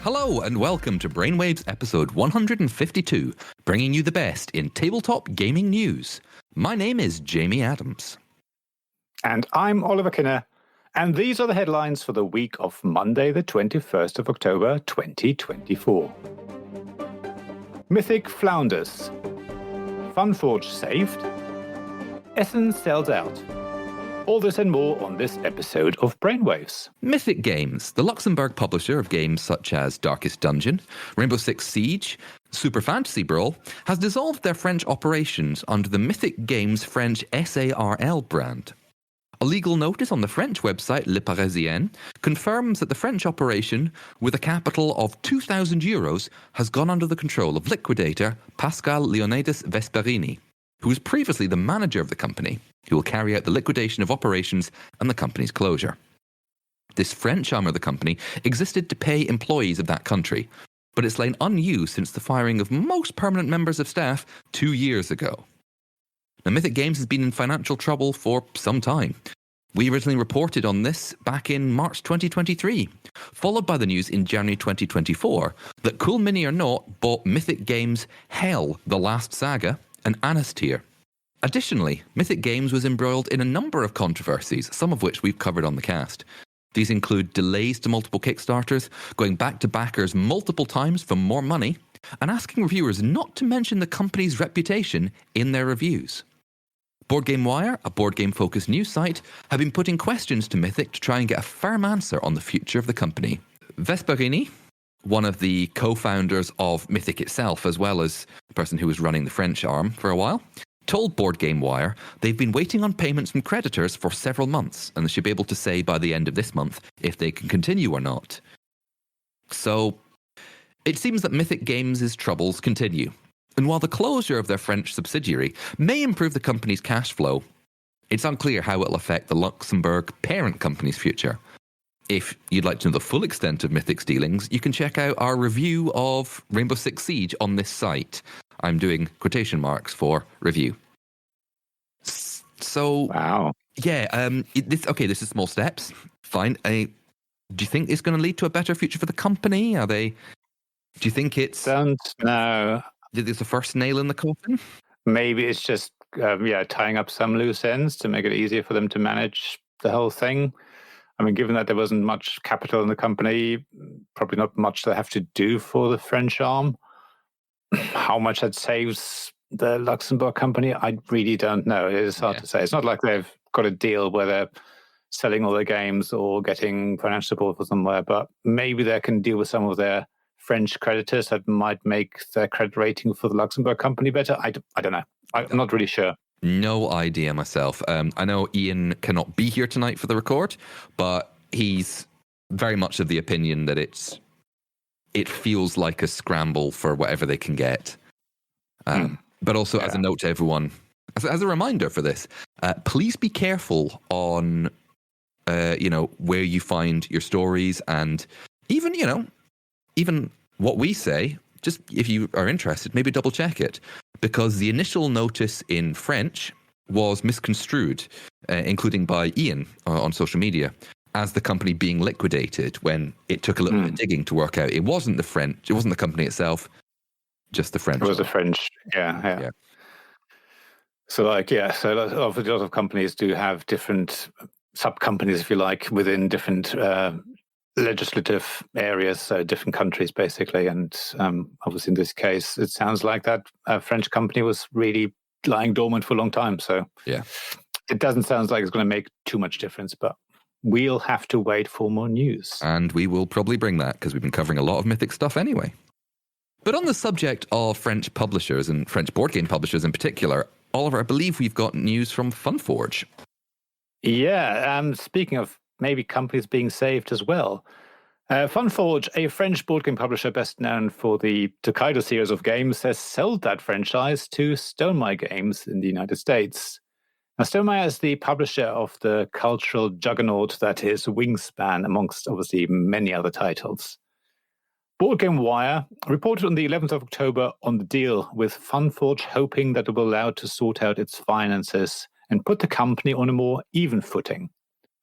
Hello and welcome to Brainwaves episode 152, bringing you the best in tabletop gaming news. My name is Jamie Adams. And I'm Oliver Kinner, and these are the headlines for the week of Monday the 21st of October 2024. Mythic flounders. Funforge saved. Essen sells out. All this and more on this episode of Brainwaves. Mythic Games, the Luxembourg publisher of games such as Darkest Dungeon, Rainbow Six Siege, Super Fantasy Brawl, has dissolved their French operations under the Mythic Games French SARL brand. A legal notice on the French website Le Parisien confirms that the French operation, with a capital of €2,000, has gone under the control of liquidator Pascal Leonidas Vesperini, who was previously the manager of the company, who will carry out the liquidation of operations and the company's closure. This French arm of the company existed to pay employees of that country, but it's lain unused since the firing of most permanent members of staff 2 years ago. Now, Mythic Games has been in financial trouble for some time. We originally reported on this back in March 2023, followed by the news in January 2024 that Cool Mini or Not bought Mythic Games' Hell, The Last Saga, and Anastyr. Additionally, Mythic Games was embroiled in a number of controversies, some of which we've covered on the cast. These include delays to multiple Kickstarters, going back to backers multiple times for more money, and asking reviewers not to mention the company's reputation in their reviews. Boardgamewire, a board game-focused news site, have been putting questions to Mythic to try and get a firm answer on the future of the company. Vesperini, one of the co-founders of Mythic itself, as well as the person who was running the French arm for a while, told Boardgamewire they've been waiting on payments from creditors for several months, and they should be able to say by the end of this month if they can continue or not. So, it seems that Mythic Games' troubles continue. And while the closure of their French subsidiary may improve the company's cash flow, it's unclear how it'll affect the Luxembourg parent company's future. If you'd like to know the full extent of Mythic's dealings, you can check out our review of Rainbow Six Siege on this site. I'm doing quotation marks for review. So, Wow. Yeah, this is small steps. Fine. Do you think it's going to lead to a better future for the company? Do you think it's... Don't know. Is this the first nail in the coffin? Maybe it's just tying up some loose ends to make it easier for them to manage the whole thing. I mean, given that there wasn't much capital in the company, probably not much they have to do for the French arm. How much that saves the Luxembourg company, I really don't know. It is hard to say. It's not like they've got a deal where they're selling all their games or getting financial support for somewhere, but maybe they can deal with some of their French creditors that might make their credit rating for the Luxembourg company better. I don't know. I'm not really sure. No idea myself. I know Iain cannot be here tonight for the record, but he's very much of the opinion that it feels like a scramble for whatever they can get. But also, as a note to everyone, as a reminder for this, please be careful on, where you find your stories, and even what we say. Just if you are interested, maybe double check it, because the initial notice in French was misconstrued, including by Iain on social media, as the company being liquidated, when it took a little bit of digging to work out it wasn't the company itself, just the French. It was the French, yeah. So a lot of companies do have different sub-companies, if you like, within different legislative areas, so different countries basically, and obviously in this case it sounds like that French company was really lying dormant for a long time, so it doesn't sound like it's going to make too much difference, but we'll have to wait for more news. And we will probably bring that, because we've been covering a lot of Mythic stuff anyway. But on the subject of French publishers, and French board game publishers in particular, Oliver, I believe we've got news from Funforge. Yeah, speaking of maybe companies being saved as well. Funforge, a French board game publisher best known for the Tokaido series of games, has sold that franchise to Stonemaier Games in the United States. Now, Stonemaier is the publisher of the cultural juggernaut that is Wingspan, amongst obviously many other titles. Boardgamewire reported on the 11th of October on the deal, with Funforge hoping that it will allow it to sort out its finances and put the company on a more even footing.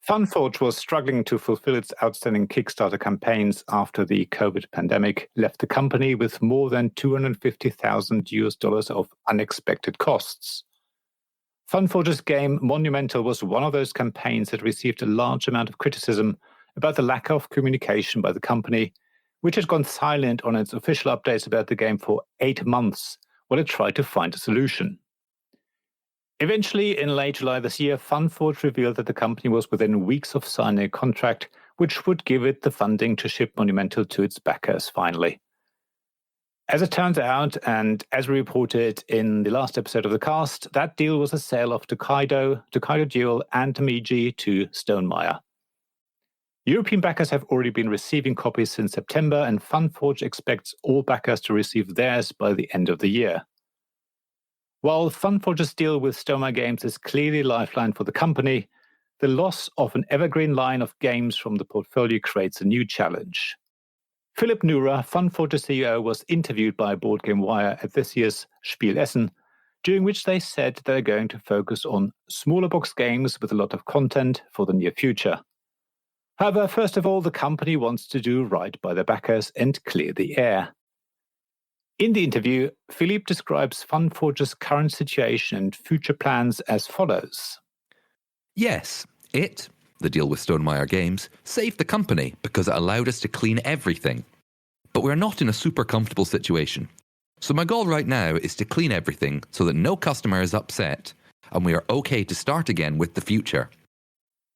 Funforge was struggling to fulfill its outstanding Kickstarter campaigns after the COVID pandemic left the company with more than $250,000 of unexpected costs. Funforge's game Monumental was one of those campaigns that received a large amount of criticism about the lack of communication by the company, which had gone silent on its official updates about the game for 8 months while it tried to find a solution. Eventually, in late July this year, Funforge revealed that the company was within weeks of signing a contract which would give it the funding to ship Monumental to its backers finally. As it turns out, and as we reported in the last episode of the cast, that deal was a sale of Tokaido, Tokaido Duel, and Tamiji to Stonemaier. European backers have already been receiving copies since September, and Funforge expects all backers to receive theirs by the end of the year. While Funforge's deal with Stonemaier Games is clearly a lifeline for the company, the loss of an evergreen line of games from the portfolio creates a new challenge. Philipp Nura, Funforge's CEO, was interviewed by Boardgamewire at this year's Spiel Essen, during which they said they're going to focus on smaller box games with a lot of content for the near future. However, first of all, the company wants to do right by their backers and clear the air. In the interview, Philippe describes Funforge's current situation and future plans as follows. Yes, the deal with Stonemaier Games, saved the company because it allowed us to clean everything. But we're not in a super comfortable situation. So my goal right now is to clean everything so that no customer is upset and we are okay to start again with the future.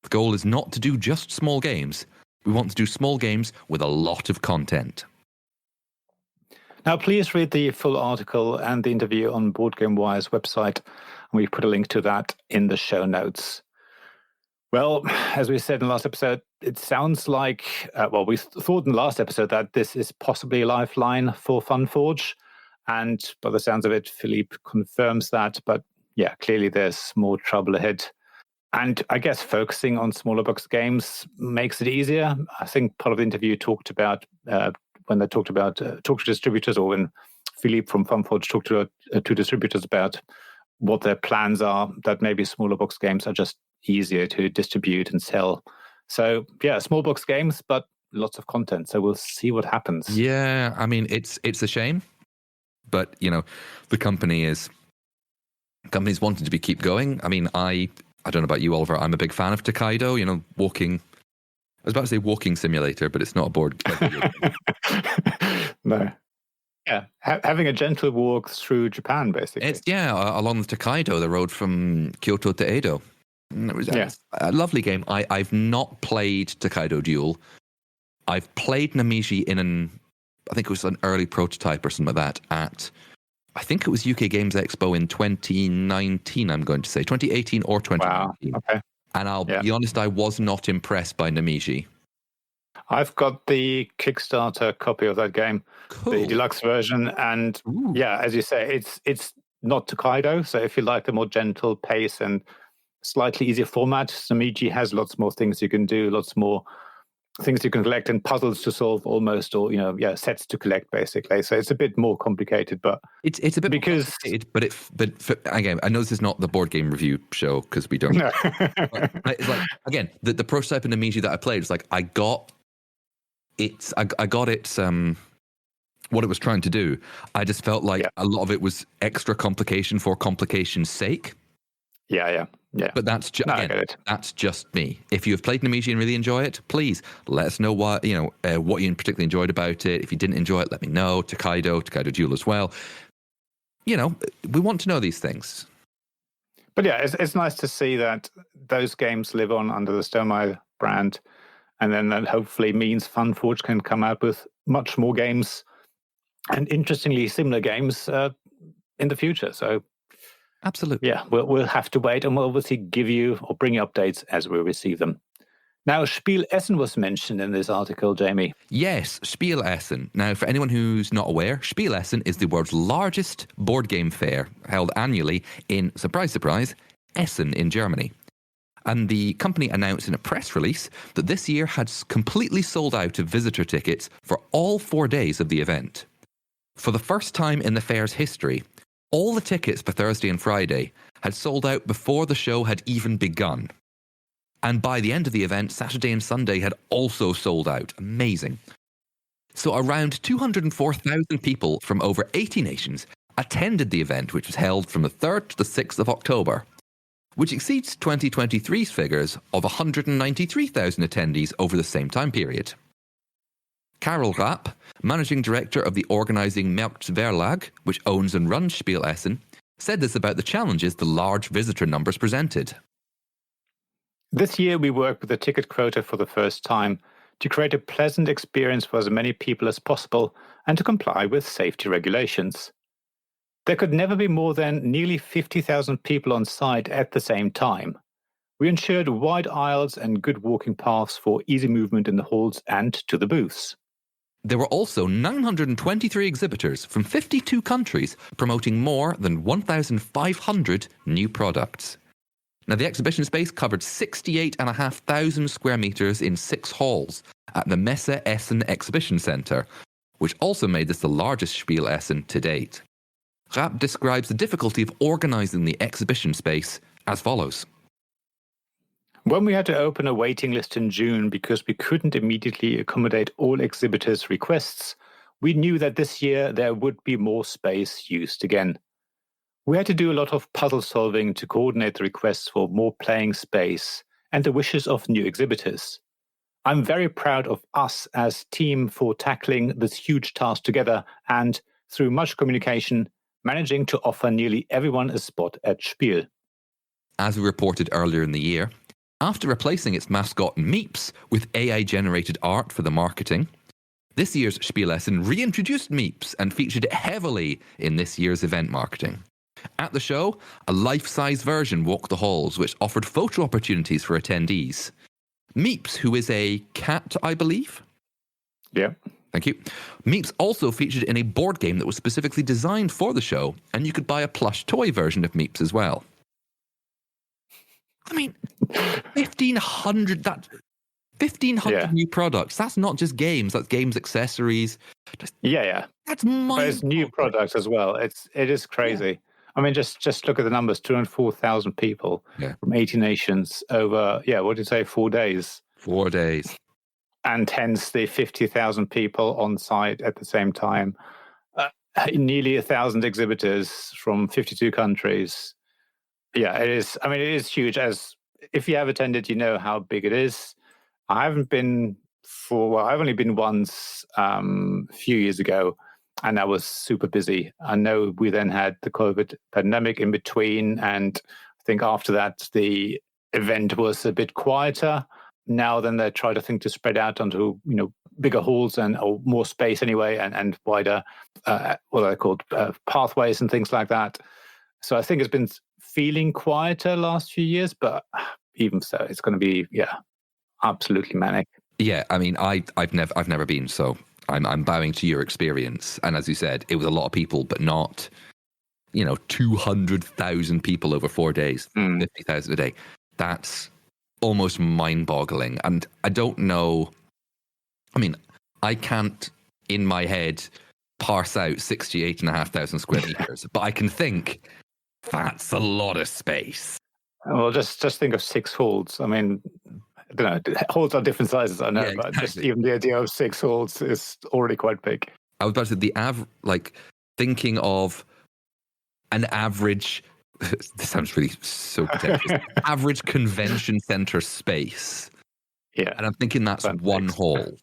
The goal is not to do just small games. We want to do small games with a lot of content. Now, please read the full article and the interview on Boardgamewire's website. We put a link to that in the show notes. Well, as we said in the last episode, it sounds like, we thought in the last episode that this is possibly a lifeline for Funforge. And by the sounds of it, Philippe confirms that. But yeah, clearly there's more trouble ahead. And I guess focusing on smaller box games makes it easier. I think part of the interview talked about when they talk to distributors, or when Philippe from Funforge talked to distributors about what their plans are, that maybe smaller box games are just easier to distribute and sell. So yeah, small box games, but lots of content. So we'll see what happens. Yeah, I mean, it's a shame, but the company's wanted to keep going. I mean, I don't know about you, Oliver. I'm a big fan of Tokaido. Walking. I was about to say walking simulator, but it's not a board. No. Yeah, having a gentle walk through Japan, basically. It's along the Tokaido, the road from Kyoto to Edo. And it was a lovely game. I've not played Tokaido Duel. I've played Namiji in I think it was an early prototype or something like that I think it was UK Games Expo in 2019, I'm going to say. 2018 or 2019. Wow, okay. And I'll be honest, I was not impressed by Namiji. I've got the Kickstarter copy of that game, the deluxe version, and as you say, it's not Tokaido. So if you like the more gentle pace and slightly easier format, Namiji has lots more things you can do, lots more things you can collect and puzzles to solve almost, or sets to collect basically. So it's a bit more complicated, but it's a bit because but again, I know this is not the board game review show because we don't. No. But it's like, again, the prototype in Namiji that I played, it's like I got it. What it was trying to do. I just felt like a lot of it was extra complication for complication's sake. Yeah. But that's that's just me. If you have played Namiji and really enjoy it, please let us know what you particularly enjoyed about it. If you didn't enjoy it, let me know. Tokaido Duel as well. We want to know these things. But yeah, it's nice to see that those games live on under the Stonemaier brand, and then that hopefully means Funforge can come out with much more games, and interestingly similar games in the future. So. Absolutely. Yeah, we'll have to wait, and we'll obviously give you or bring you updates as we receive them. Now, Spiel Essen was mentioned in this article, Jamie. Yes, Spiel Essen. Now, for anyone who's not aware, Spiel Essen is the world's largest board game fair, held annually in, surprise, surprise, Essen in Germany. And the company announced in a press release that this year had completely sold out of visitor tickets for all 4 days of the event. For the first time in the fair's history, all the tickets for Thursday and Friday had sold out before the show had even begun. And by the end of the event, Saturday and Sunday had also sold out. Amazing. So around 204,000 people from over 80 nations attended the event, which was held from the 3rd to the 6th of October, which exceeds 2023's figures of 193,000 attendees over the same time period. Karel Rapp, managing director of the organising Marktverlag, which owns and runs Spiel Essen, said this about the challenges the large visitor numbers presented. This year we worked with the ticket quota for the first time to create a pleasant experience for as many people as possible and to comply with safety regulations. There could never be more than nearly 50,000 people on site at the same time. We ensured wide aisles and good walking paths for easy movement in the halls and to the booths. There were also 923 exhibitors from 52 countries promoting more than 1,500 new products. Now, the exhibition space covered 68,500 square metres in 6 halls at the Messe Essen Exhibition Centre, which also made this the largest Spiel Essen to date. Rapp describes the difficulty of organising the exhibition space as follows. When we had to open a waiting list in June because we couldn't immediately accommodate all exhibitors' requests, we knew that this year there would be more space used again. We had to do a lot of puzzle solving to coordinate the requests for more playing space and the wishes of new exhibitors. I'm very proud of us as a team for tackling this huge task together and, through much communication, managing to offer nearly everyone a spot at Spiel. As we reported earlier in the year, after replacing its mascot Meeps with AI-generated art for the marketing, this year's Spiel Essen reintroduced Meeps and featured it heavily in this year's event marketing. At the show, a life-size version walked the halls, which offered photo opportunities for attendees. Meeps, who is a cat, I believe? Yeah. Thank you. Meeps also featured in a board game that was specifically designed for the show, and you could buy a plush toy version of Meeps as well. I mean, 1,500 new products. That's not just games. That's games accessories. Yeah. That's mind-boggling. But it's new products as well. It is crazy. Yeah. I mean, just look at the numbers: 204,000 people from 80 nations over. Yeah, what did you say? 4 days. 4 days. And hence the 50,000 people on site at the same time. Nearly 1,000 exhibitors from 52 countries. Yeah, it is. I mean, it is huge. As if you have attended, you know how big it is. I haven't been I've only been once a few years ago, and I was super busy. I know we then had the COVID pandemic in between, and I think after that the event was a bit quieter. Now then they try to spread out onto bigger halls or more space anyway, and wider what are they called, pathways and things like that. So I think it's been feeling quieter last few years, but even so, it's going to be absolutely manic. Yeah, I mean, I've never been, so I'm bowing to your experience. And as you said, it was a lot of people, but not 200,000 people over 4 days, 50,000 a day. That's almost mind-boggling. And I don't know. I mean, I can't in my head parse out 68,500 square meters, but I can think that's a lot of space. Well, just think of 6 halls. I mean, I don't know, halls are different sizes, I know, yeah, exactly. But just even the idea of 6 halls is already quite big. I was about to say thinking of an average. This sounds really so pretentious. Average convention center space. Yeah, and I'm thinking that's one hall.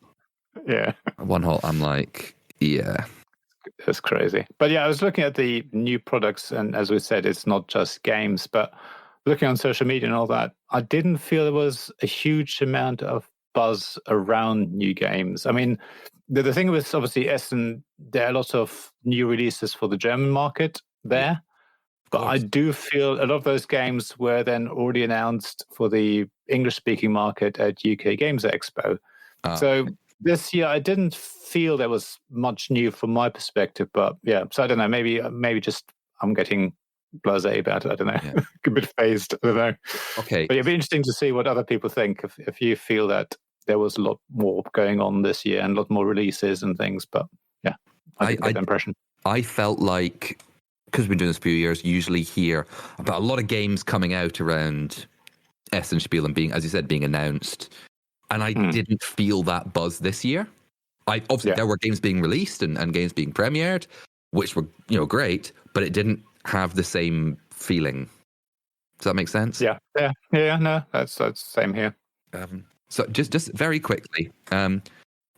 Yeah, one hall. I'm like, yeah. It's crazy. But yeah, I was looking at the new products, and as we said, it's not just games, but looking on social media and all that, I didn't feel there was a huge amount of buzz around new games. I mean, the thing with obviously Essen, there are lots of new releases for the German market there, but I do feel a lot of those games were then already announced for the English-speaking market at UK Games Expo. So this year, I didn't feel there was much new from my perspective, but yeah, so I don't know, maybe just I'm getting blasé about it. I don't know, yeah. A bit phased. I don't know. Okay, but it'd be interesting to see what other people think if you feel that there was a lot more going on this year and a lot more releases and things. But yeah, I get the impression. I felt like, because we've been doing this for a few years, usually hear about a lot of games coming out around Essen Spiel and being, as you said, being announced. And I didn't feel that buzz this year. Obviously there were games being released and games being premiered, which were, great, but it didn't have the same feeling. Does that make sense? Yeah. No, that's the same here. So just very quickly, I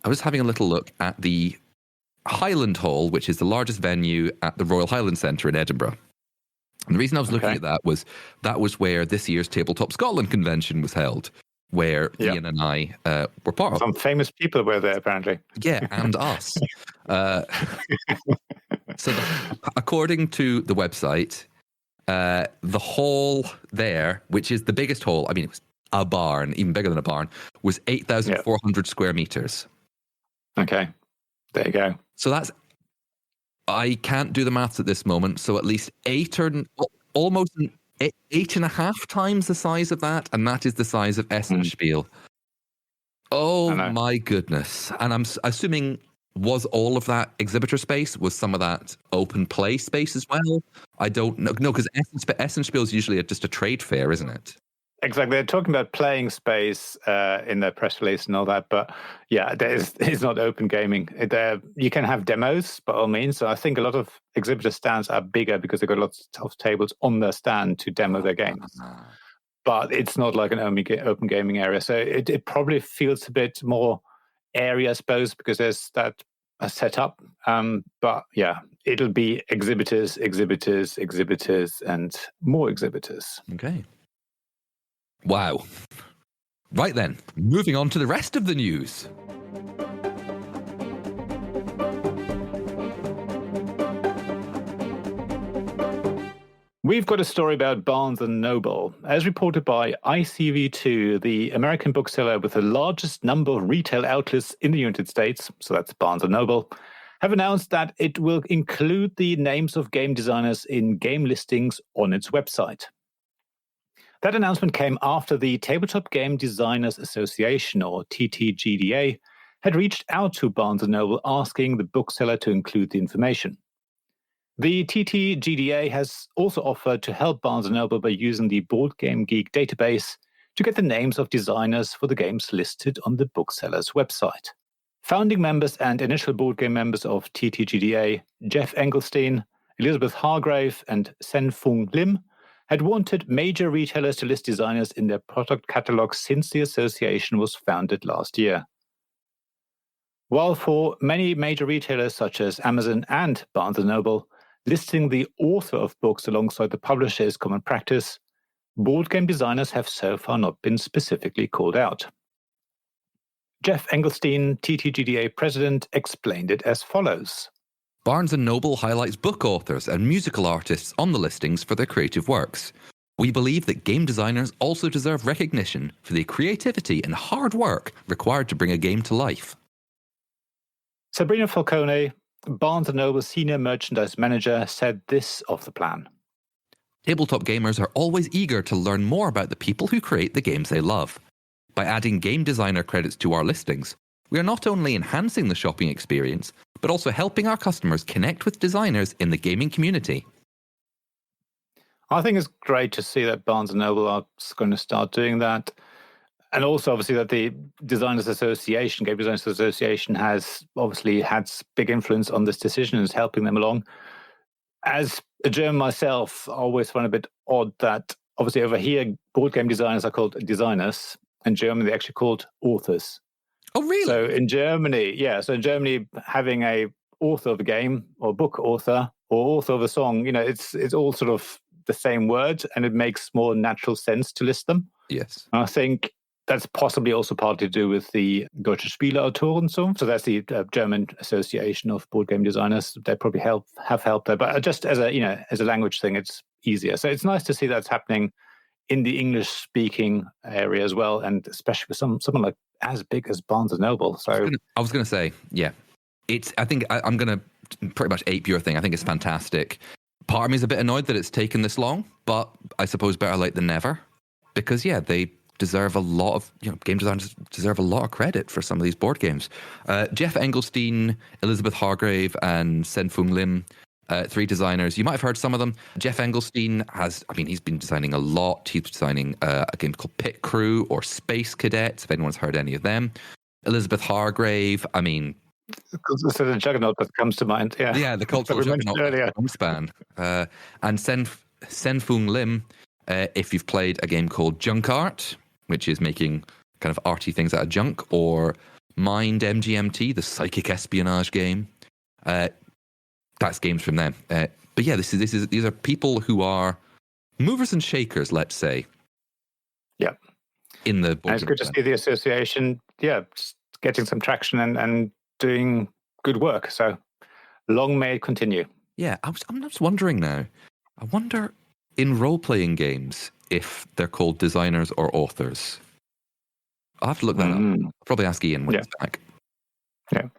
was having a little look at the Highland Hall, which is the largest venue at the Royal Highland Centre in Edinburgh. And the reason I was looking at that was where this year's Tabletop Scotland convention was held, where Iain and I were part of. Some famous people were there, apparently. Yeah, and us. So according to the website, the hall there, which is the biggest hall, I mean, it was a barn, even bigger than a barn, was 8,400 square meters. Okay, there you go. So that's, I can't do the maths at this moment, so at least almost 8.5 times the size of that, and that is the size of Essen Spiel. Oh my goodness. And I'm assuming, was all of that exhibitor space? Was some of that open play space as well? I don't know. No, because Essen Spiel is usually just a trade fair, isn't it? Exactly. They're talking about playing space in their press release and all that, but yeah, it's not open gaming. You can have demos by all means. So I think a lot of exhibitor stands are bigger because they've got lots of tables on their stand to demo their games. But it's not like an open gaming area. So it probably feels a bit more airy, I suppose, because there's that set up. But yeah, it'll be exhibitors, and more exhibitors. Okay. Wow. Right then, moving on to the rest of the news. We've got a story about Barnes & Noble. As reported by ICV2, the American bookseller with the largest number of retail outlets in the United States, so that's Barnes & Noble, have announced that it will include the names of game designers in game listings on its website. That announcement came after the Tabletop Game Designers Association, or TTGDA, had reached out to Barnes & Noble asking the bookseller to include the information. The TTGDA has also offered to help Barnes & Noble by using the Board Game Geek database to get the names of designers for the games listed on the bookseller's website. Founding members and initial board game members of TTGDA, Jeff Engelstein, Elizabeth Hargrave, and Sen-Fung Lim, had wanted major retailers to list designers in their product catalog since the association was founded last year. While for many major retailers such as Amazon and Barnes & Noble, listing the author of books alongside the publisher is common practice, board game designers have so far not been specifically called out. Jeff Engelstein, TTGDA president, explained it as follows. Barnes & Noble highlights book authors and musical artists on the listings for their creative works. We believe that game designers also deserve recognition for the creativity and hard work required to bring a game to life. Sabrina Falcone, Barnes & Noble senior merchandise manager, said this of the plan. Tabletop gamers are always eager to learn more about the people who create the games they love. By adding game designer credits to our listings, we are not only enhancing the shopping experience, but also helping our customers connect with designers in the gaming community. I think it's great to see that Barnes & Noble are going to start doing that. And also, obviously, that the Designers Association, Game Designers Association, has obviously had big influence on this decision and is helping them along. As a German myself, I always find it a bit odd that, obviously, over here, board game designers are called designers. In Germany, they're actually called authors. Oh, really? So in Germany, having a author of a game or book author or author of a song, it's all sort of the same word, and it makes more natural sense to list them. Yes. And I think that's possibly also partly to do with the Deutsche Spieleautoren. So that's the German Association of Board Game Designers. They probably have helped there, but just as a language thing, it's easier. So it's nice to see that's happening in the English-speaking area as well, and especially with someone like as big as Barnes & Noble. So I was going to say, yeah, I think I'm going to pretty much ape your thing. I think it's fantastic. Part of me is a bit annoyed that it's taken this long, but I suppose better late than never, because they deserve a lot of, game designers deserve a lot of credit for some of these board games. Jeff Engelstein, Elizabeth Hargrave, and Sen-Fung Lim, Three designers. You might have heard some of them. Jeff Engelstein he's been designing a lot. He's designing a game called Pit Crew or Space Cadets, if anyone's heard any of them. Elizabeth Hargrave, This is a juggernaut that comes to mind. Yeah, the cultural juggernaut span. And Senfung Lim, if you've played a game called Junk Art, which is making kind of arty things out of junk, or Mind MGMT, the psychic espionage game. That's games from them. But yeah, these are people who are movers and shakers, let's say. Yeah. In the and it's good to see the association, getting some traction and doing good work. So long may it continue. Yeah, I'm just wondering now. I wonder in role-playing games if they're called designers or authors. I'll have to look that up. I'll probably ask Iain when he's back. Yeah.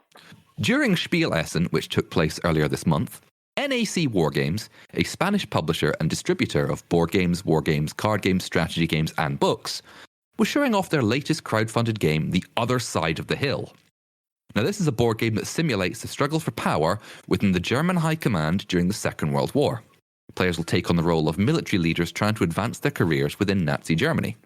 During Spiel Essen, which took place earlier this month, NAC Wargames, a Spanish publisher and distributor of board games, war games, card games, strategy games, and books, was showing off their latest crowdfunded game, The Other Side of the Hill. Now, this is a board game that simulates the struggle for power within the German High Command during the Second World War. Players will take on the role of military leaders trying to advance their careers within Nazi Germany.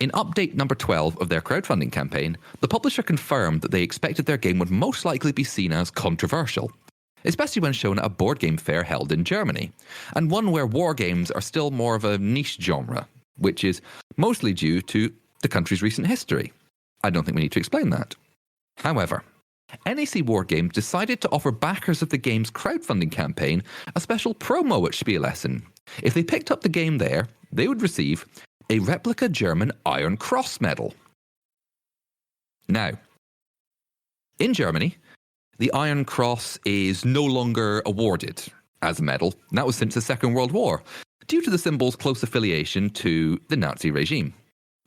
In update number 12 of their crowdfunding campaign, the publisher confirmed that they expected their game would most likely be seen as controversial, especially when shown at a board game fair held in Germany, and one where war games are still more of a niche genre, which is mostly due to the country's recent history. I don't think we need to explain that. However, NAC Wargames decided to offer backers of the game's crowdfunding campaign a special promo at Spiel Essen. If they picked up the game there, they would receive a replica German Iron Cross medal. Now, in Germany, the Iron Cross is no longer awarded as a medal. And that was since the Second World War, due to the symbol's close affiliation to the Nazi regime.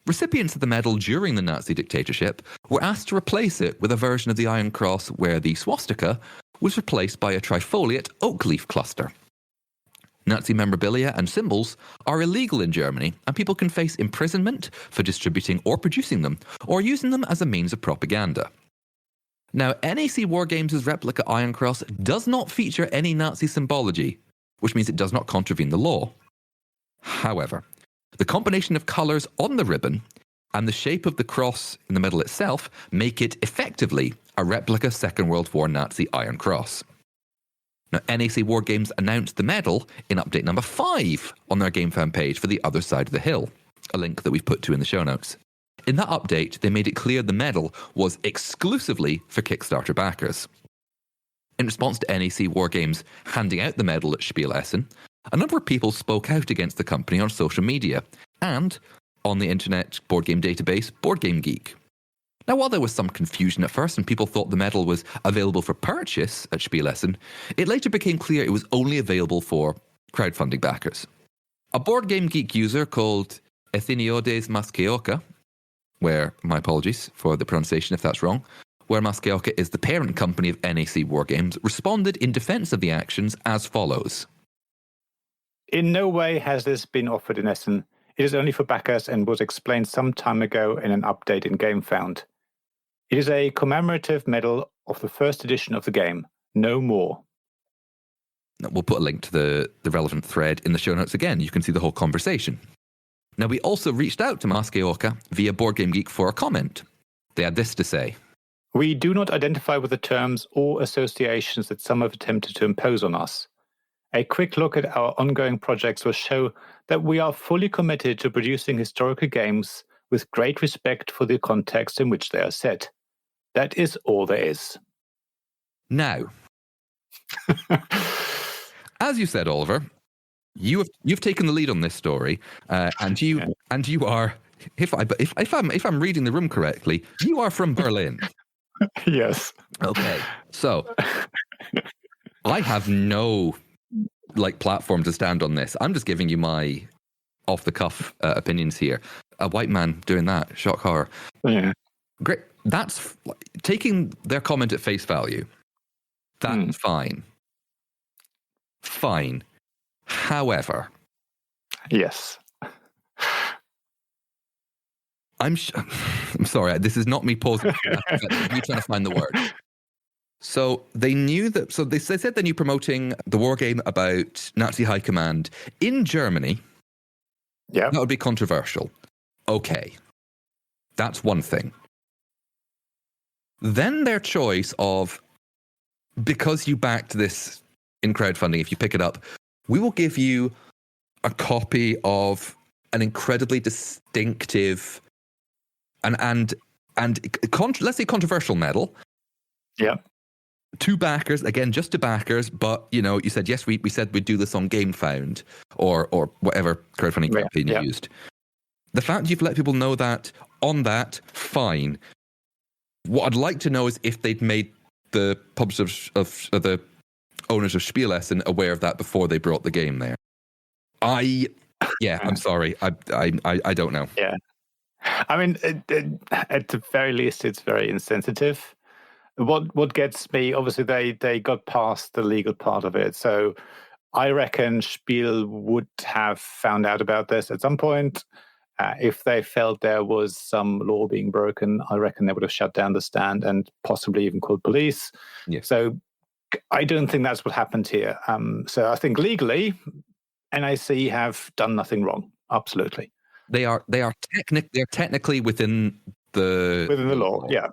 Recipients of the medal during the Nazi dictatorship were asked to replace it with a version of the Iron Cross where the swastika was replaced by a trifoliate oak leaf cluster. Nazi memorabilia and symbols are illegal in Germany, and people can face imprisonment for distributing or producing them, or using them as a means of propaganda. Now, NAC Wargames' replica Iron Cross does not feature any Nazi symbology, which means it does not contravene the law. However, the combination of colours on the ribbon and the shape of the cross in the middle itself make it effectively a replica Second World War Nazi Iron Cross. Now, NAC Wargames announced the medal in update number 5 on their game fan page for The Other Side of the Hill, a link that we've put to in the show notes. In that update, they made it clear the medal was exclusively for Kickstarter backers. In response to NAC Wargames handing out the medal at Spiel Essen, a number of people spoke out against the company on social media and on the internet board game database Board Game Geek. Now, while there was some confusion at first and people thought the medal was available for purchase at Spiel Essen, it later became clear it was only available for crowdfunding backers. A Board Game Geek user called Etheniodes Maskeoka, where, my apologies for the pronunciation if that's wrong, where Maskeoka is the parent company of NAC Wargames, responded in defense of the actions as follows. In no way has this been offered in Essen. It is only for backers and was explained some time ago in an update in GameFound. It is a commemorative medal of the first edition of the game. No more. We'll put a link to the relevant thread in the show notes again. You can see the whole conversation. Now, we also reached out to Maskeoka via Board Game Geek for a comment. They had this to say. We do not identify with the terms or associations that some have attempted to impose on us. A quick look at our ongoing projects will show that we are fully committed to producing historical games with great respect for the context in which they are set. That is all there is. Now, as you said, Oliver, you've taken the lead on this story, and you are, if I'm reading the room correctly, you are from Berlin. Yes. Okay. So I have no platform to stand on this. I'm just giving you my off the cuff opinions here. A white man doing that, shock horror. Yeah. Great. That's taking their comment at face value. That's fine. Fine. However, yes. I'm sorry. This is not me pausing. Me trying to find the word. So they knew that. So they said they knew promoting the war game about Nazi high command in Germany. Yeah, that would be controversial. Okay, that's one thing. Then their choice of, because you backed this in crowdfunding, if you pick it up, we will give you a copy of an incredibly distinctive and let's say controversial medal. Yeah. To backers, again, just to backers, but you said yes, we said we'd do this on GameFound or whatever crowdfunding campaign you used. The fact you've let people know that on that, fine. What I'd like to know is if they'd made the publishers of the owners of Spiel Essen aware of that before they brought the game there. I'm sorry, I don't know. Yeah, I mean, at the very least, it's very insensitive. What gets me, obviously, they got past the legal part of it. So I reckon Spiel would have found out about this at some point. If they felt there was some law being broken, I reckon they would have shut down the stand and possibly even called police. Yeah. So I don't think that's what happened here. So I think legally, NAC have done nothing wrong. Absolutely. They are technically within the law. Yeah.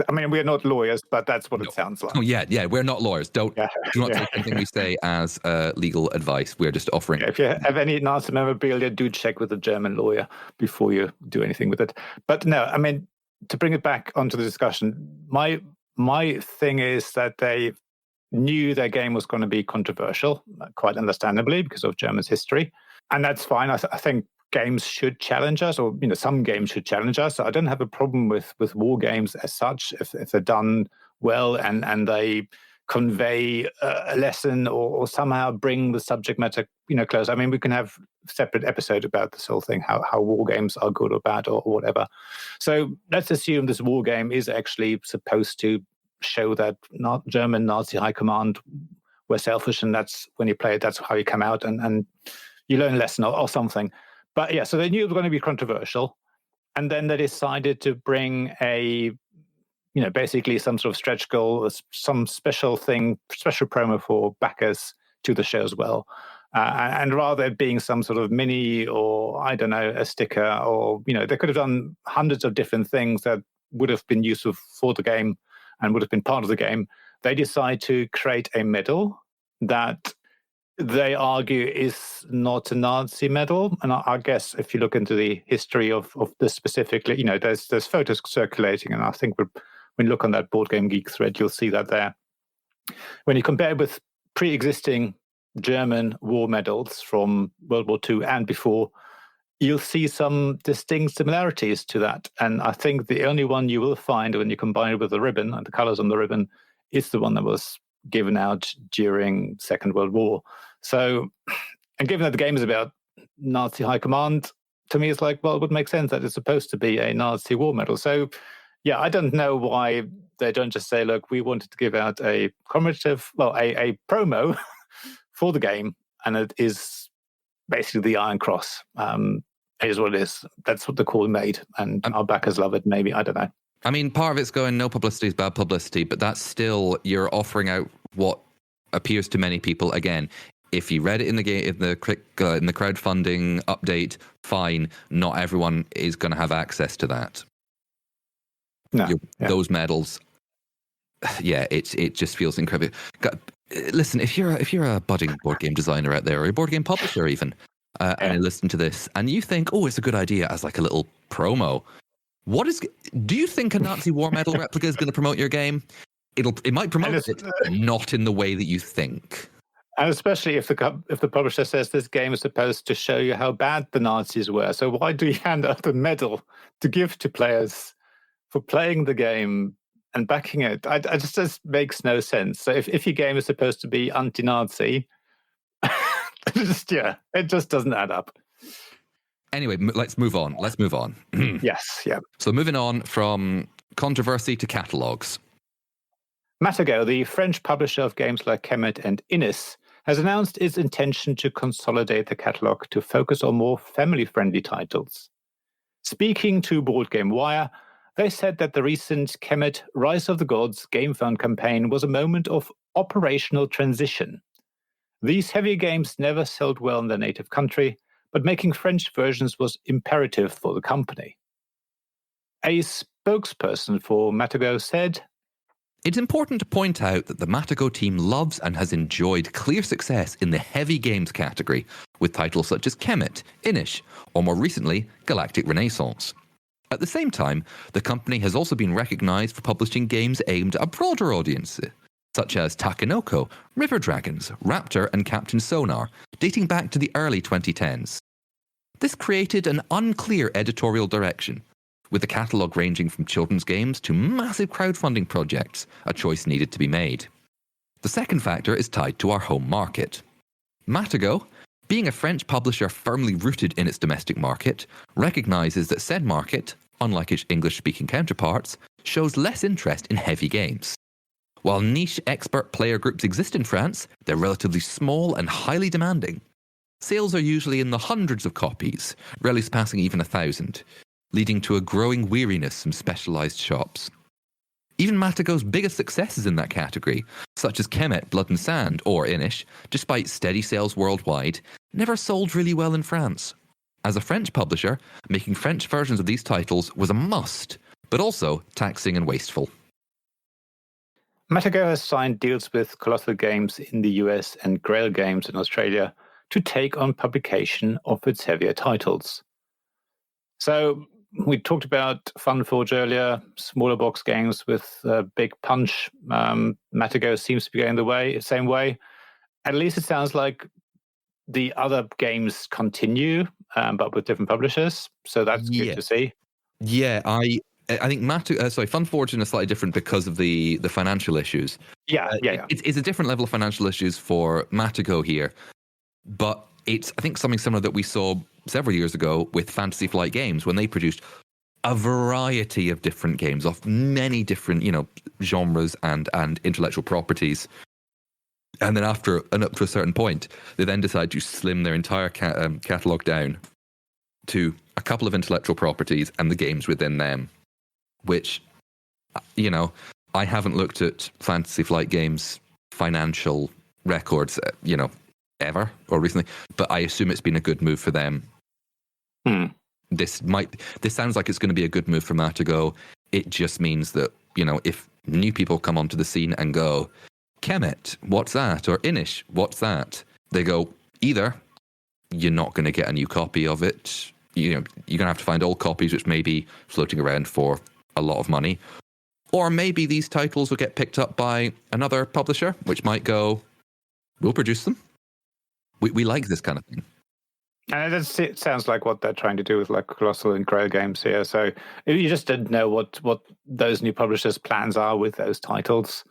I mean, we're not lawyers, but that's what it sounds like. Oh, yeah, we're not lawyers. Do not take anything we say as legal advice. We're just offering. If you have any Nazi memorabilia, do check with a German lawyer before you do anything with it. But no, I mean, to bring it back onto the discussion, my thing is that they knew their game was going to be controversial, quite understandably, because of Germany's history. And that's fine. I think games should challenge us, or some games should challenge us. So I don't have a problem with war games as such if they're done well and they convey a lesson or somehow bring the subject matter close. I mean, we can have a separate episode about this whole thing, how war games are good or bad or whatever. So let's assume this war game is actually supposed to show that German Nazi high command were selfish, and that's when you play it, that's how you come out and you learn a lesson or something. But yeah, so they knew it was going to be controversial. And then they decided to bring basically some sort of stretch goal, some special promo for backers to the show as well. And rather than being some sort of mini or, I don't know, a sticker or, they could have done hundreds of different things that would have been useful for the game and would have been part of the game. They decide to create a medal that they argue is not a Nazi medal. And I guess if you look into the history of this specifically, there's photos circulating. And I think when you look on that Board Game Geek thread, you'll see that there. When you compare it with pre-existing German war medals from World War II and before, you'll see some distinct similarities to that. And I think the only one you will find when you combine it with the ribbon and the colors on the ribbon is the one that was given out during Second World War. So, and given that the game is about Nazi high command, to me it's like, well, it would make sense that it's supposed to be a Nazi war medal. So, yeah, I don't know why they don't just say, look, we wanted to give out a commemorative, a promo for the game, and it is basically the Iron Cross. It is what it is. That's what the call made, and our backers love it, maybe. I don't know. I mean, part of it's going, no publicity is bad publicity, but that's still, you're offering out what appears to many people. Again, if you read it in the game, in the crowdfunding update, fine. Not everyone is going to have access to that. No, those medals, it just feels incredible. Listen, if you're a budding board game designer out there, or a board game publisher even, and you listen to this and you think, oh, it's a good idea as like a little promo. Do you think a Nazi war medal replica is going to promote your game? It might promote it, not in the way that you think. And especially if the publisher says this game is supposed to show you how bad the Nazis were. So why do you hand out a medal to give to players for playing the game and backing it? It just makes no sense. So if your game is supposed to be anti-Nazi, it just doesn't add up. Anyway, let's move on. Yes, yeah. So moving on from controversy to catalogues. Matagot, the French publisher of games like Kemet and Innis, has announced its intention to consolidate the catalogue to focus on more family-friendly titles. Speaking to Boardgamewire, They said that the recent Kemet Rise of the Gods game fund campaign was a moment of operational transition. These heavier games never sold well in their native country, but making French versions was imperative for the company. A spokesperson for Matagot said, "It's important to point out that the Matagot team loves and has enjoyed clear success in the heavy games category, with titles such as Kemet, Inish, or more recently, Galactic Renaissance. At the same time, the company has also been recognised for publishing games aimed at a broader audience, such as Takenoko, River Dragons, Raptor, and Captain Sonar, dating back to the early 2010s. This created an unclear editorial direction, with the catalogue ranging from children's games to massive crowdfunding projects, a choice needed to be made. The second factor is tied to our home market. Matagot, being a French publisher firmly rooted in its domestic market, recognises that said market, unlike its English-speaking counterparts, shows less interest in heavy games. While niche expert player groups exist in France, they're relatively small and highly demanding. Sales are usually in the hundreds of copies, rarely surpassing even 1,000, leading to a growing weariness from specialised shops. Even Matagot's biggest successes in that category, such as Kemet, Blood and Sand, or Inish, despite steady sales worldwide, never sold really well in France. As a French publisher, making French versions of these titles was a must, but also taxing and wasteful. Matagot has signed deals with Colossal Games in the US and Grail Games in Australia to take on publication of its heavier titles. So we talked about Funforge earlier, smaller box games with a big punch. Matagot seems to be going the same way. At least it sounds like the other games continue, but with different publishers. So that's good to see. Yeah, I think Funforge is slightly different because of the financial issues. Yeah. It's a different level of financial issues for Matagot here, but it's, I think, something similar that we saw several years ago with Fantasy Flight Games when they produced a variety of different games of many different, genres and intellectual properties. And then up to a certain point, they then decide to slim their entire catalogue down to a couple of intellectual properties and the games within them, which, I haven't looked at Fantasy Flight Games' financial records, ever or recently, but I assume it's been a good move for them. This sounds like it's going to be a good move for Matagot. It just means that, if new people come onto the scene and go, Kemet, what's that? Or Inish, what's that? They go, either you're not going to get a new copy of it, you're going to have to find old copies which may be floating around for a lot of money, or maybe these titles will get picked up by another publisher which might go, we'll produce them. We like this kind of thing. And it sounds like what they're trying to do with like Colossal and Grail Games here. So you just didn't know what those new publishers' plans are with those titles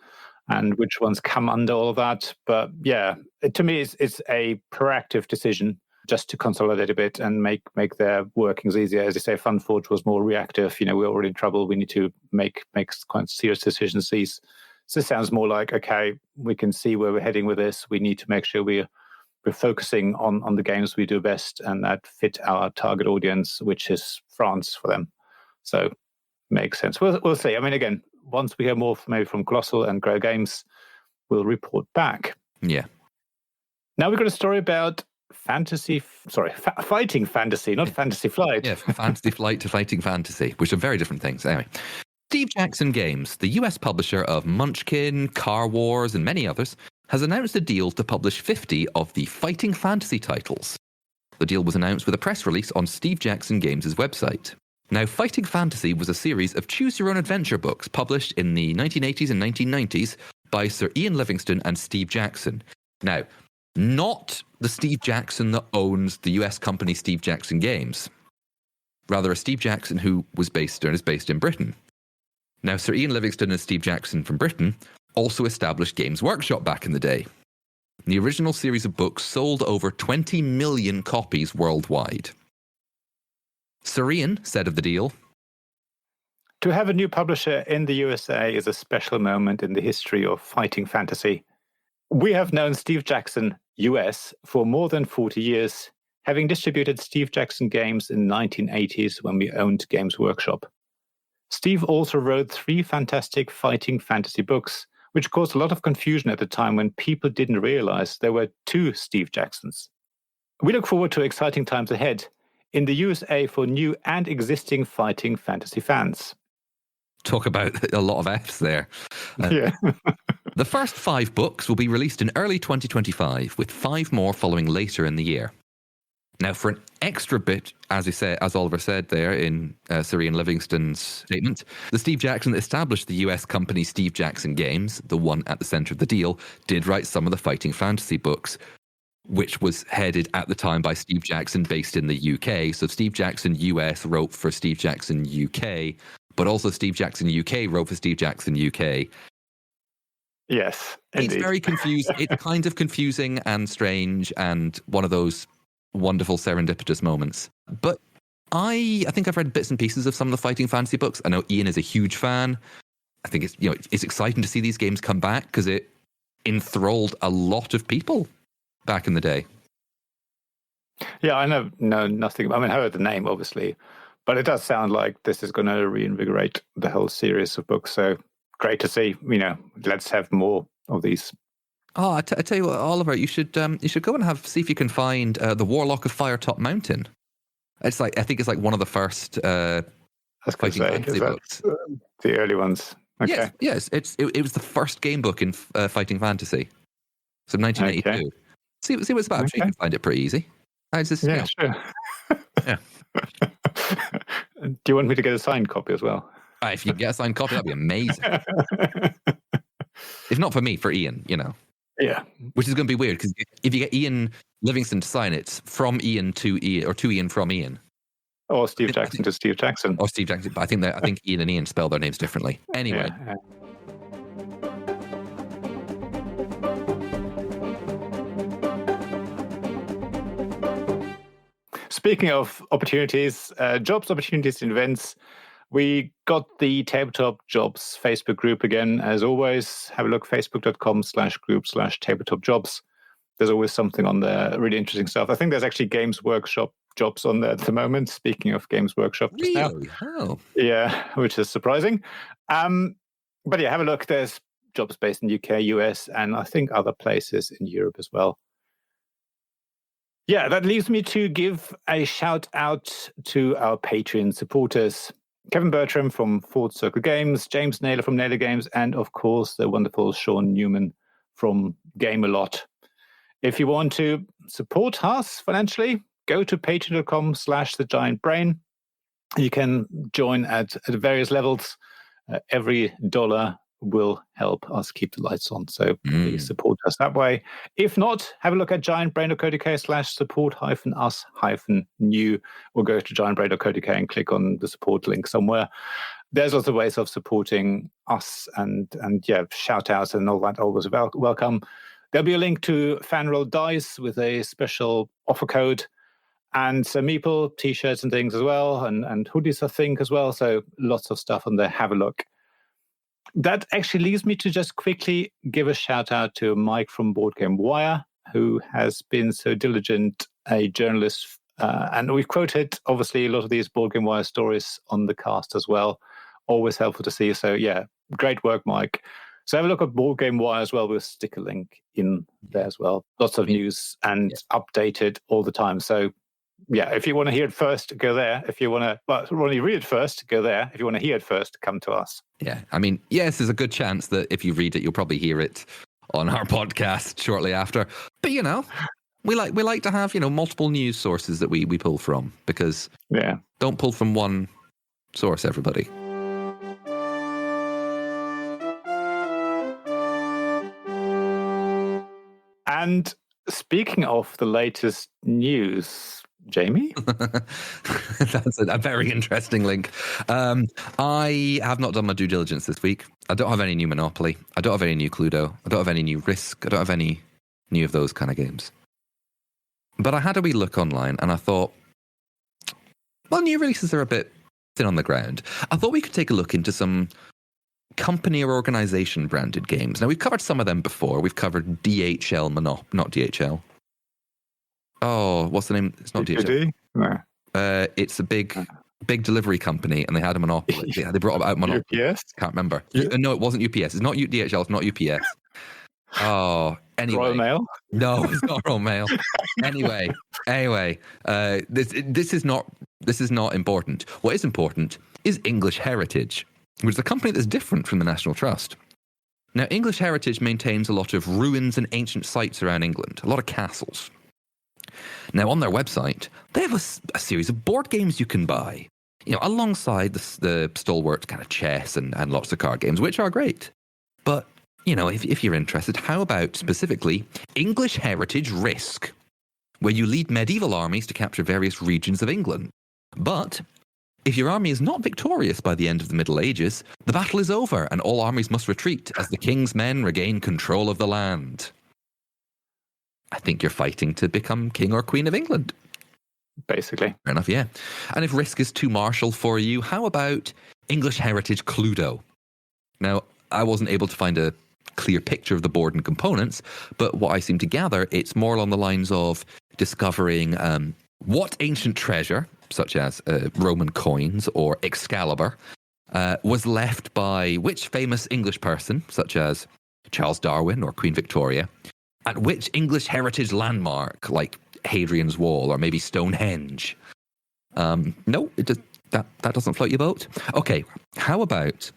and which ones come under all of that. But yeah, to me, it's a proactive decision just to consolidate a bit and make their workings easier. As you say, Funforge was more reactive. We're already in trouble. We need to make quite serious decisions. This sounds more like, okay, we can see where we're heading with this. We need to make sure we're focusing on the games we do best and that fit our target audience, which is France for them. So makes sense. We'll see. I mean, again, once we hear more maybe from Colossal and Grail Games, we'll report back. Yeah. Now we've got a story about fighting fantasy, not Fantasy Flight. Yeah, Fantasy Flight to fighting fantasy, which are very different things. Anyway, Steve Jackson Games, the US publisher of Munchkin, Car Wars, and many others, has announced a deal to publish 50 of the fighting fantasy titles. The deal was announced with a press release on Steve Jackson Games' website. Now, Fighting Fantasy was a series of choose-your-own-adventure books published in the 1980s and 1990s by Sir Ian Livingstone and Steve Jackson. Now, not the Steve Jackson that owns the US company Steve Jackson Games. Rather, a Steve Jackson who is based in Britain. Now, Sir Ian Livingstone and Steve Jackson from Britain also established Games Workshop back in the day. The original series of books sold over 20 million copies worldwide. Sir Ian said of the deal, "To have a new publisher in the USA is a special moment in the history of fighting fantasy. We have known Steve Jackson, US, for more than 40 years, having distributed Steve Jackson games in the 1980s when we owned Games Workshop. Steve also wrote 3 fantastic fighting fantasy books, which caused a lot of confusion at the time when people didn't realize there were 2 Steve Jacksons. We look forward to exciting times ahead in the USA for new and existing fighting fantasy fans. Talk about a lot of Fs there. Yeah. The first 5 books will be released in early 2025, with 5 more following later in the year. Now, for an extra bit, as Oliver said there in Sir Iain Livingston's statement, the Steve Jackson that established the US company Steve Jackson Games, the one at the centre of the deal, did write some of the fighting fantasy books, which was headed at the time by Steve Jackson based in the UK. So Steve Jackson US wrote for Steve Jackson UK, but also Steve Jackson UK wrote for Steve Jackson UK. Yes, indeed. It's very confusing. It's kind of confusing and strange and one of those wonderful serendipitous moments. But I think I've read bits and pieces of some of the fighting fantasy books. I know Iain is a huge fan. I think it's exciting to see these games come back because it enthralled a lot of people back in the day. Yeah, I know nothing. I mean, I heard the name, obviously, but it does sound like this is going to reinvigorate the whole series of books. So great to see. Let's have more of these. Oh, I tell you what, Oliver, you should go and see if you can find the Warlock of Firetop Mountain. I think it's like one of the first fighting fantasy books. The early ones. Okay. Yes. It was the first game book in fighting fantasy. So 1982. Okay. See what it's about. Okay. You can find it pretty easy. Sure. Yeah. Do you want me to get a signed copy as well? If you can get a signed copy, that'd be amazing. If not for me, for Iain, Yeah. Which is going to be weird because if you get Iain Livingston to sign it, from Iain to Iain, or to Iain from Iain. Or Steve Jackson to Steve Jackson. Or Steve Jackson. But I think Iain and Iain spell their names differently. Anyway. Yeah. Speaking of opportunities, jobs, opportunities, and events, we got the Tabletop Jobs Facebook group again. As always, have a look, facebook.com/group/tabletopjobs. There's always something on there, really interesting stuff. I think there's actually Games Workshop jobs on there at the moment. Speaking of Games Workshop just now. Oh. Yeah, which is surprising. But yeah, have a look. There's jobs based in UK, US, and I think other places in Europe as well. Yeah, that leaves me to give a shout out to our Patreon supporters. Kevin Bertram from Ford Circle Games, James Naylor from Naylor Games, and of course the wonderful Shaun Newman from Game A Lot. If you want to support us financially, go to patreon.com/thegiantbrain. You can join at various levels. Every dollar will help us keep the lights on. So please support us that way. If not, have a look at giantbrain.co.uk/support-us-new, or go to giantbrain.co.uk and click on the support link somewhere. There's lots of ways of supporting us and shout outs and all that, always welcome. There'll be a link to Fanroll dice with a special offer code, and some Meeple t-shirts and things as well, and hoodies, I think, as well. So lots of stuff on there. Have a look. That actually leaves me to just quickly give a shout out to Mike from Boardgamewire, who has been so diligent a journalist. And we've quoted, obviously, a lot of these Boardgamewire stories on the cast as well. Always helpful to see. So, yeah, great work, Mike. So have a look at Boardgamewire as well. We'll stick a link in there as well. Lots of news and updated all the time. So, yeah, if you want to hear it first, go there. If you want to read it first, go there. If you want to hear it first, come to us. Yeah, I mean, yes, there's a good chance that if you read it, you'll probably hear it on our podcast shortly after. But, we like to have, multiple news sources that we pull from, because don't pull from one source, everybody. And speaking of the latest news, Jamie? That's a very interesting link. I have not done my due diligence this week. I don't have any new Monopoly. I don't have any new Cluedo. I don't have any new Risk. I don't have any new of those kind of games. But I had a wee look online and I thought, well, new releases are a bit thin on the ground. I thought we could take a look into some company or organization branded games. Now, we've covered some of them before. We've covered DHL, not DHL. Oh, what's the name? It's not DHL. No. It's a big big delivery company, and they had a monopoly. They brought out monopoly. UPS? Can't remember. Yeah. No, it wasn't UPS. It's not DHL. It's not UPS. Oh, anyway. Royal Mail? No, it's not Royal Mail. Anyway, this is not important. What is important is English Heritage, which is a company that's different from the National Trust. Now, English Heritage maintains a lot of ruins and ancient sites around England, a lot of castles. Now, on their website, they have a series of board games you can buy, alongside the stalwart kind of chess and lots of card games, which are great. But, if you're interested, how about specifically English Heritage Risk, where you lead medieval armies to capture various regions of England. But if your army is not victorious by the end of the Middle Ages, the battle is over and all armies must retreat as the king's men regain control of the land. I think you're fighting to become king or queen of England. Basically. Fair enough, yeah. And if risk is too martial for you, how about English Heritage Cluedo? Now, I wasn't able to find a clear picture of the board and components, but what I seem to gather, it's more along the lines of discovering what ancient treasure, such as Roman coins or Excalibur, was left by which famous English person, such as Charles Darwin or Queen Victoria, at which English heritage landmark, like Hadrian's Wall or maybe Stonehenge. No, that doesn't float your boat. Okay, how about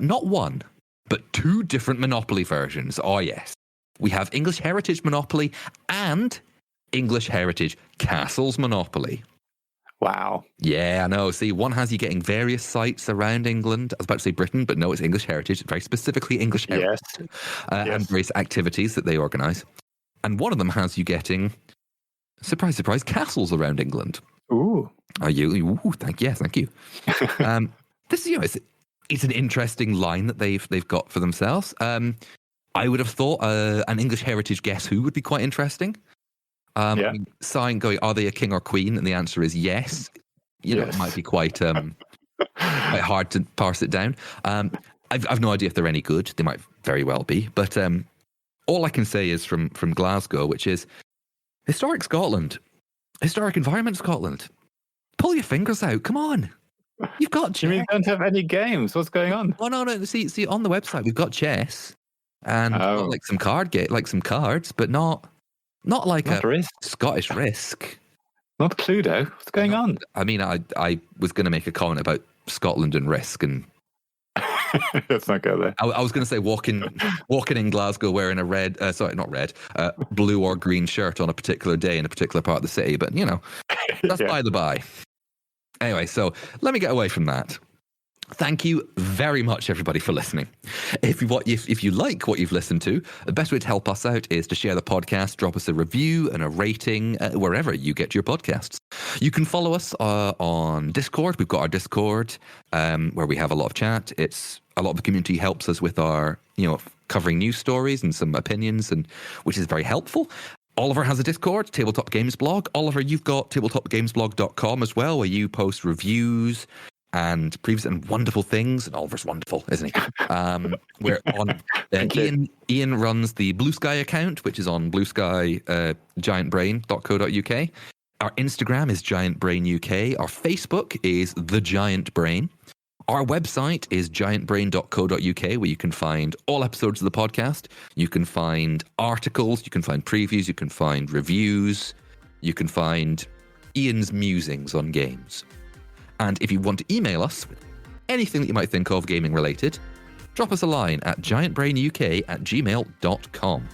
not one, but two different Monopoly versions? Oh yes, we have English Heritage Monopoly and English Heritage Castles Monopoly. Wow. Yeah, I know. See, one has you getting various sites around England. I was about to say Britain, but no, it's English Heritage, very specifically English Heritage. Yes. And various activities that they organise. And one of them has you getting, surprise, surprise, castles around England. Ooh. Are you? Ooh, thank you. This is, it's an interesting line that they've got for themselves. I would have thought an English Heritage Guess Who would be quite interesting. Sign going, are they a king or queen? And the answer is yes. It might be quite hard to parse it down. I've no idea if they're any good. They might very well be. But all I can say is from Glasgow, which is historic Scotland, historic environment Scotland. Pull your fingers out. Come on. You've got chess. You mean you don't have any games? What's going on? Oh, no. See, on the website, we've got chess and like some cards, but not like a Risk. Scottish Risk. Not Cluedo. What's going on? I mean, I was going to make a comment about Scotland and Risk, and let's not go there. I was going to say walking in Glasgow wearing a blue or green shirt on a particular day in a particular part of the city, but that's by the by. Anyway, so let me get away from that. Thank you very much, everybody, for listening. If you like what you've listened to, the best way to help us out is to share the podcast, drop us a review and a rating wherever you get your podcasts. You can follow us on Discord. We've got our Discord where we have a lot of chat. It's a lot of the community helps us with our covering news stories and some opinions, and which is very helpful. Oliver has a Discord, Tabletop Games Blog. Oliver, you've got tabletopgamesblog.com as well, where you post reviews and previews and wonderful things. And Oliver's wonderful, isn't he? We're on. Iain runs the Blue Sky account, which is on Blue Sky, giantbrain.co.uk. Our Instagram is Giant Brain UK. Our Facebook is The Giant Brain. Our website is giantbrain.co.uk, where you can find all episodes of the podcast. You can find articles, you can find previews, you can find reviews, you can find Ian's musings on games. And if you want to email us with anything that you might think of gaming related, drop us a line at giantbrainuk@gmail.com.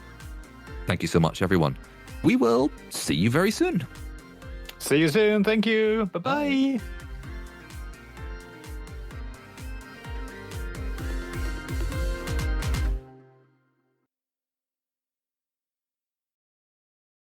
Thank you so much, everyone. We will see you very soon. See you soon. Thank you. Bye-bye.